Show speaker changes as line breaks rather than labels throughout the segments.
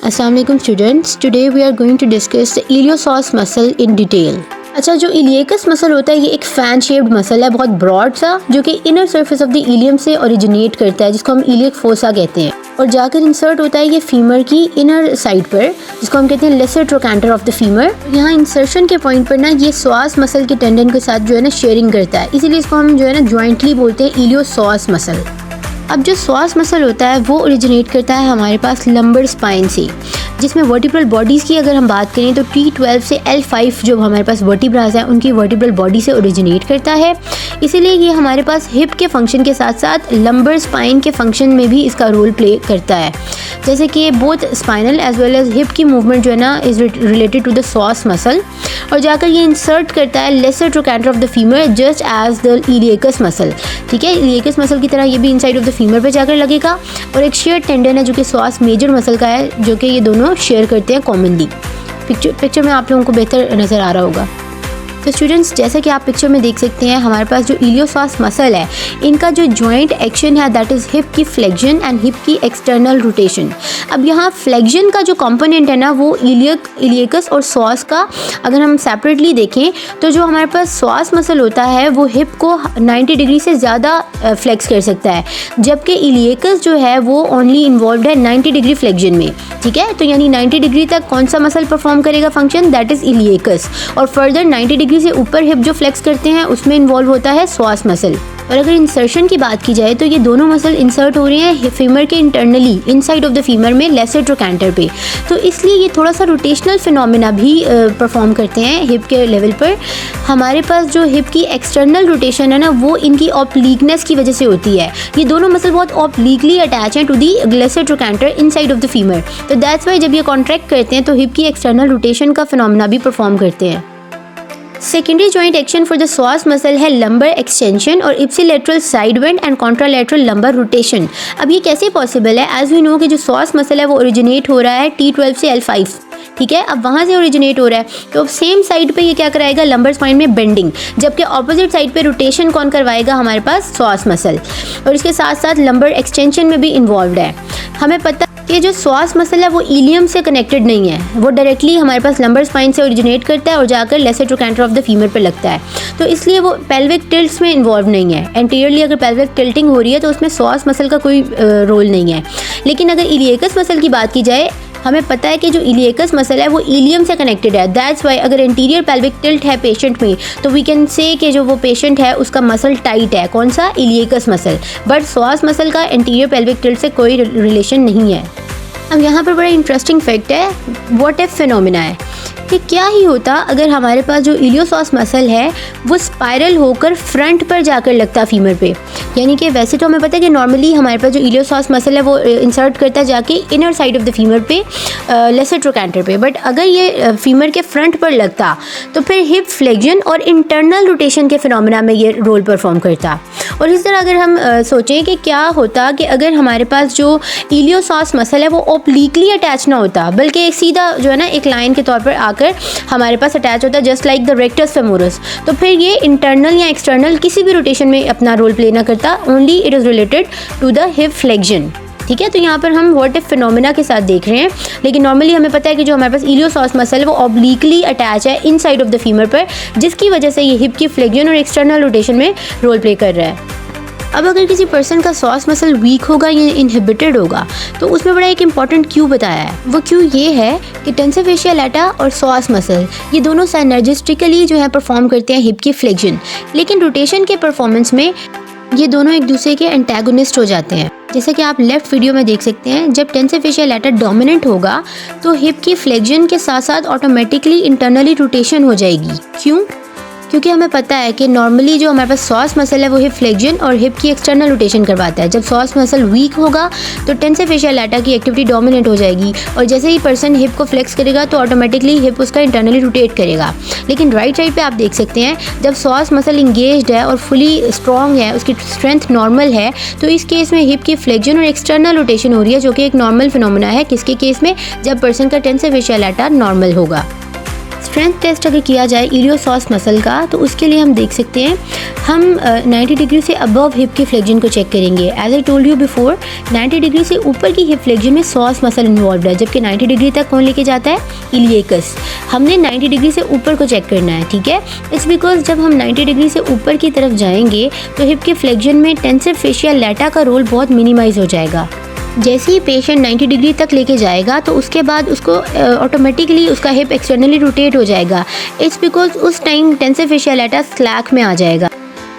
Assalamualaikum students. Today we are going to discuss the iliopsoas muscle in detail. अच्छा, जो इलियकस muscle होता है ये एक फैन शेप्ड मसल है, बहुत ब्रॉड सा, जो कि inner surface of the ilium से ओरिजिनेट करता है, जिसको हम इलियक फोसा कहते हैं, और जाकर इंसर्ट होता है ये फीमर की इनर साइड पर, जिसको हम कहते हैं laser trochanter of the femur. यहाँ इंसर्शन के पॉइंट पर ना ये स्वास मसल के टेंडन के साथ जो है ना शेयरिंग करता है, इसीलिए इसको हम जो है ना जॉइंटली बोलते हैं इलियोसॉस मसल। अब जो स्वास मसल होता है वो ओरिजिनेट करता है हमारे पास लंबर स्पाइन से, जिसमें वर्टिब्रल बॉडीज़ की अगर हम बात करें तो T12 से L5 जो हमारे पास वर्टिब्रास हैं उनकी वर्टिब्रल बॉडी से ओरिजिनेट करता है। इसीलिए ये हमारे पास हिप के फंक्शन के साथ साथ लंबर स्पाइन के फंक्शन में भी इसका रोल प्ले करता है, जैसे कि both spinal as well as hip की मूवमेंट जो है ना is related to the psoas muscle, और जाकर ये इंसर्ट करता है lesser trochanter of the femur just as the iliacus muscle. ठीक है, इलियकस मसल की तरह ये भी इनसाइड ऑफ द फीमर पे जाकर लगेगा, और एक शेयर टेंडन है जो कि स्वास मेजर मसल का है, जो कि ये दोनों शेयर करते हैं कॉमनली। पिक्चर में आप लोगों को बेहतर नज़र आ रहा होगा। तो स्टूडेंट्स, जैसा कि आप पिक्चर में देख सकते हैं, हमारे पास जो इलियोसॉस मसल है इनका जो जॉइंट एक्शन है दैट इज़ हिप की फ्लेक्शन एंड हिप की एक्सटर्नल रोटेशन। अब यहाँ फ्लेक्शन का जो कंपोनेंट है ना वो इलियकस और स्वास का अगर हम सेपरेटली देखें तो जो हमारे पास स्वास मसल होता है वो हिप को 90 डिग्री से ज़्यादा फ्लेक्स कर सकता है, जबकि इलियकस जो है वो ओनली इन्वॉल्व है 90 डिग्री फ्लेक्शन में। ठीक है, तो यानी 90 डिग्री तक कौन सा मसल परफॉर्म करेगा फंक्शन, दैट इज़ इलियकस, और फर्दर 90 डिग्री से ऊपर हिप जो फ्लेक्स करते हैं उसमें इन्वॉल्व होता है स्वास मसल। और अगर इंसर्शन की बात की जाए तो ये दोनों मसल इंसर्ट हो रहे हैं फीमर के internally inside of the femur में लेसर ट्रोकैंटर पे, तो इसलिए ये थोड़ा सा रोटेशनल फिनोमेना भी परफॉर्म करते हैं हिप के लेवल पर। हमारे पास जो हिप की एक्सटर्नल रोटेशन है ना वो इनकी ऑब्लिकनेस की वजह से होती है। ये दोनों मसल बहुत ऑब्लिकली अटैच हैं to the lesser trochanter inside of the femur, तो दैट्स वाई जब ये कॉन्ट्रैक्ट करते हैं तो हिप की एक्सटर्नल रोटेशन का फिनोमेना भी परफॉर्म करते हैं। Secondary joint action for the psoas muscle है लंबर एक्सटेंशन और ipsilateral side bend and contralateral lumbar rotation. अब ये कैसे पॉसिबल है, एज वी नो कि जो स्वास मसल है वो ओरिजिनेट हो रहा है T12 से L5। ठीक है, अब वहाँ से ओरिजिनेट हो रहा है तो सेम साइड पे ये क्या कराएगा, लंबर स्पाइन में बेंडिंग, जबकि ऑपोजिट साइड पे रोटेशन कौन करवाएगा, हमारे पास स्वास मसल, और इसके साथ साथ लंबर एक्सटेंशन में भी इन्वॉल्व है। हमें पता कि जो स्वास मसल है वो इलियम से कनेक्टेड नहीं है, वो डायरेक्टली हमारे पास लंबर स्पाइन से ओरिजिनेट करता है और जाकर laser trochanter of the femur पे लगता है, तो इसलिए वो पेल्विक टिल्ट्स में इन्वॉल्व नहीं है। एंटीरियरली अगर पेल्विक टिल्टिंग हो रही है तो उसमें स्वास मसल का कोई रोल नहीं है। लेकिन अगर इलियकस मसल की बात की जाए, हमें पता है कि जो इलियकस मसल है वो इलियम से कनेक्टेड है, दैट्स वाई अगर एंटीरियर पेल्विक टिल्ट है पेशेंट में तो वी कैन से कि जो वो पेशेंट है उसका मसल टाइट है, कौन सा, इलियकस मसल, बट स्वास मसल का एंटीरियर पेल्विक टिल्ट से कोई रिलेशन नहीं है। अब यहाँ पर बड़ा इंटरेस्टिंग फैक्ट है, व्हाट इफ फिनोमेना है कि क्या ही होता अगर हमारे पास जो इलियोसॉस मसल है वो स्पाइरल होकर फ्रंट पर जाकर लगता फीमर पे। यानी कि वैसे तो हमें पता है कि नॉर्मली हमारे पास जो इलियोसॉस मसल है वो इंसर्ट करता जाके inner side of the femur पे लेसर ट्रोकैंटर पे, बट अगर ये फीमर के फ्रंट पर लगता तो फिर हिप फ्लेक्शन और इंटरनल रोटेशन के फिनोमेना में ये रोल परफॉर्म करता। और इस तरह अगर हम सोचें कि क्या होता कि अगर हमारे पास जो इलियोसॉस मसल है वो ओब्लिकली अटैच ना होता, बल्कि एक सीधा जो है ना एक लाइन के तौर पर आकर हमारे पास अटैच होता just like the rectus femoris, तो फिर ये इंटरनल या एक्सटर्नल किसी भी रोटेशन में अपना रोल प्ले ना करता, only it is related to the hip flexion. ठीक है, तो यहाँ पर हम व्हाट इफ फिनोमेना के साथ देख रहे हैं, लेकिन नॉर्मली हमें पता है कि जो हमारे पास इलियोसॉस मसल है वो ऑब्लिकली अटैच है इनसाइड ऑफ द फीमर पर, जिसकी वजह से ये हिप की फ्लेक्शन और एक्सटर्नल रोटेशन में रोल प्ले कर रहा है। अब अगर किसी पर्सन का स्वास मसल वीक होगा या इनहिबिटेड होगा तो उसमें बड़ा एक इंपॉर्टेंट क्यू बताया है। वो क्यू ये है कि टेंसर फेशिया लैटा और स्वास मसल ये दोनों सिनर्जिस्टिकली जो है परफॉर्म करते हैं हिप की फ्लेक्शन, लेकिन रोटेशन के परफॉर्मेंस में ये दोनों एक दूसरे के एंटेगोनिस्ट हो जाते हैं। जैसे कि आप लेफ्ट वीडियो में देख सकते हैं, जब टेंसर फेशिया लैटा डोमिनेंट होगा तो हिप की फ्लेक्शन के साथ साथ ऑटोमेटिकली इंटरनली रोटेशन हो जाएगी। क्यों? क्योंकि हमें पता है कि नॉर्मली जो हमारे पास स्वास मसल है वो हिप फ्लेक्शन और हिप की एक्सटर्नल रोटेशन करवाता है। जब स्वास मसल वीक होगा तो टेंसर फेशिया लैटा की एक्टिविटी डोमिनेट हो जाएगी, और जैसे ही पर्सन हिप को फ्लेक्स करेगा तो ऑटोमेटिकली हिप उसका इंटरनली रोटेट करेगा। लेकिन राइट साइड पे आप देख सकते हैं, जब स्वास मसल इंगेज्ड है और फुली स्ट्रॉन्ग है, उसकी स्ट्रेंथ नॉर्मल है, तो इस केस में हिप की फ्लेक्शन और एक्सटर्नल रोटेशन हो रही है, जो कि एक नॉर्मल फिनोमेना है। किसके केस में? जब पर्सन का टेंसर फेशिया लैटा नॉर्मल होगा। स्ट्रेंथ टेस्ट अगर किया जाए इलियोसॉस मसल का तो उसके लिए हम देख सकते हैं, हम 90 डिग्री से अबव हिप के फ्लेक्शन को चेक करेंगे। As I told you before, 90 degree से ऊपर की हिप फ्लेक्शन में सॉस मसल इन्वॉल्व है, जबकि 90 डिग्री तक कौन लेके जाता है, इलियकस। हमने 90 डिग्री से ऊपर को चेक करना है, ठीक है। इट्स बिकॉज जब हम 90 डिग्री से ऊपर की तरफ जाएंगे तो हिप के फ्लेक्शन में टेंसर फेशिया लैटा का रोल बहुत मिनिमाइज हो जाएगा। जैसे ही पेशेंट 90 डिग्री तक लेके जाएगा तो उसके बाद उसको ऑटोमेटिकली उसका हिप एक्सटर्नली रोटेट हो जाएगा। इट्स बिकॉज उस टाइम टेंसर फेशिया लैटा स्लैक में आ जाएगा।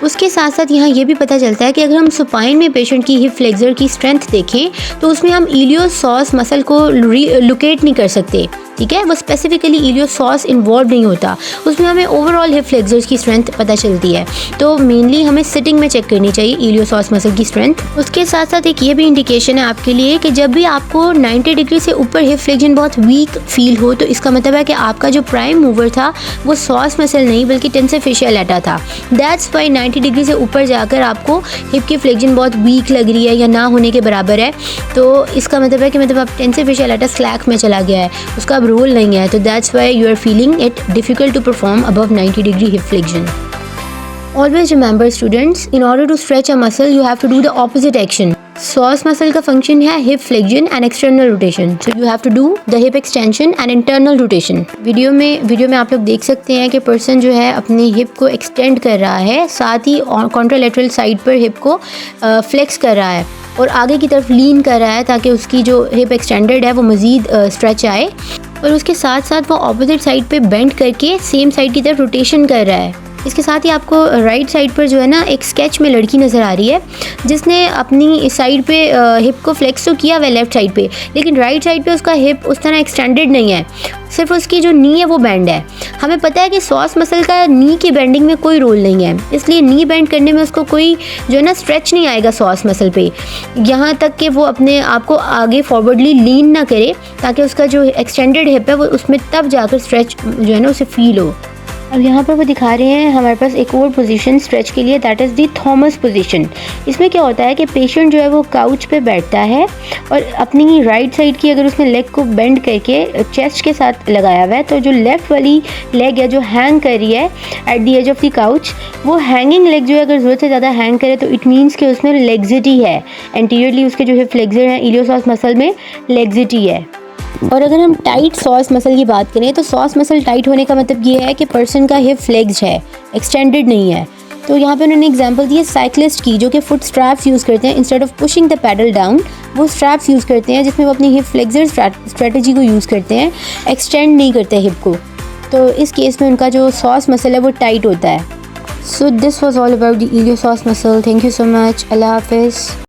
उसके साथ साथ यहाँ ये भी पता चलता है कि अगर हम सुपाइन में पेशेंट की हिप फ्लेक्सर की स्ट्रेंथ देखें तो उसमें हम इलियोसॉस मसल को लोकेट नहीं कर सकते, ठीक है। वो स्पेसिफिकली इलियोसॉस इन्वॉल्व नहीं होता, उसमें हमें ओवरऑल हिप फ्लेक्सर्स की स्ट्रेंथ पता चलती है। तो मेनली हमें सिटिंग में चेक करनी चाहिए इलियोसॉस मसल की स्ट्रेंथ। उसके साथ साथ एक ये भी इंडिकेशन है आपके लिए कि जब भी आपको 90 डिग्री से ऊपर हिप फ्लेक्शन बहुत वीक फील हो तो इसका मतलब है कि आपका जो प्राइम मूवर था वो सॉस मसल नहीं बल्कि टेंसर फेशिया लैटा था। दैट्स वाई 90 डिग्री से ऊपर जाकर आपको हिप की फ्लेक्शन बहुत वीक लग रही है या ना होने के बराबर है, तो इसका मतलब है कि अब टेंसर फेशिया लैटा स्लैक में चला गया है, उसका रोल नहीं है। तो that's why you are feeling it difficult to perform above 90 degree hip flexion. Always remember students, in order to stretch a muscle you have to do the opposite action. Psoas muscle का function है hip flexion and external rotation, so you have to do the hip extension and internal rotation. Video में आप लोग देख सकते हैं कि person जो है अपनी हिप को एक्सटेंड कर रहा है, साथ ही कॉन्ट्रालेटरल साइड पर हिप को फ्लेक्स कर रहा है और आगे की तरफ लीन कर रहा है ताकि उसकी जो हिप एक्सटेंडेड है वो मज़ीद स्ट्रेच आए। और उसके साथ साथ वो ऑपोजिट साइड पे बेंड करके सेम साइड की तरफ रोटेशन कर रहा है। इसके साथ ही आपको राइट साइड पर जो है ना एक स्केच में लड़की नज़र आ रही है जिसने अपनी साइड पे हिप को फ्लेक्स तो किया हुआ है लेफ़्ट साइड पे, लेकिन राइट साइड पे उसका हिप उस तरह एक्सटेंडेड नहीं है, सिर्फ उसकी जो नी है वो बेंड है। हमें पता है कि सॉस मसल का नी की बेंडिंग में कोई रोल नहीं है, इसलिए नी बेंड करने में उसको कोई जो है ना स्ट्रेच नहीं आएगा सॉस मसल पे, यहाँ तक कि वो अपने आप को आगे फॉरवर्डली लीन ना करे ताकि उसका जो एक्सटेंडेड हिप है वो उसमें तब जाकर स्ट्रेच जो है ना उसे फील हो। अब यहाँ पर वो दिखा रहे हैं हमारे पास एक और पोजीशन स्ट्रेच के लिए, that is the Thomas position. इसमें क्या होता है कि पेशेंट जो है वो काउच पे बैठता है और अपनी राइट साइड की अगर उसने लेग को बेंड करके चेस्ट के साथ लगाया हुआ है तो जो लेफ़्ट वाली लेग है जो हैंग कर रही है at the edge of the couch, वो हैंगिंग लेग जो है अगर ज़रूरत से ज़्यादा हैंग करे तो इट मीन्स कि उसमें लेग्जिटी है, एंटीरियरली उसके जो हिप फ्लेक्सर हैं इलियोसॉस मसल में लेग्जिटी है। और अगर हम टाइट सॉस मसल की बात करें तो सॉस मसल टाइट होने का मतलब ये है कि पर्सन का हिप फ्लेक्स है, एक्सटेंडेड नहीं है। तो यहाँ पे उन्होंने एग्जांपल दी है साइक्लिस्ट की जो कि फुट स्ट्रैप्स यूज़ करते हैं, instead of pushing the pedal down वो स्ट्रैप्स यूज़ करते हैं जिसमें वो अपनी हिप फ्लेक्सर स्ट्रेटजी को यूज़ करते हैं, एक्सटेंड नहीं करते हिप को। तो इस केस में उनका जो सॉस मसल है वो टाइट होता है। So this was all about the iliopsoas muscle. Thank you so much. अल्लाह हाफिज़।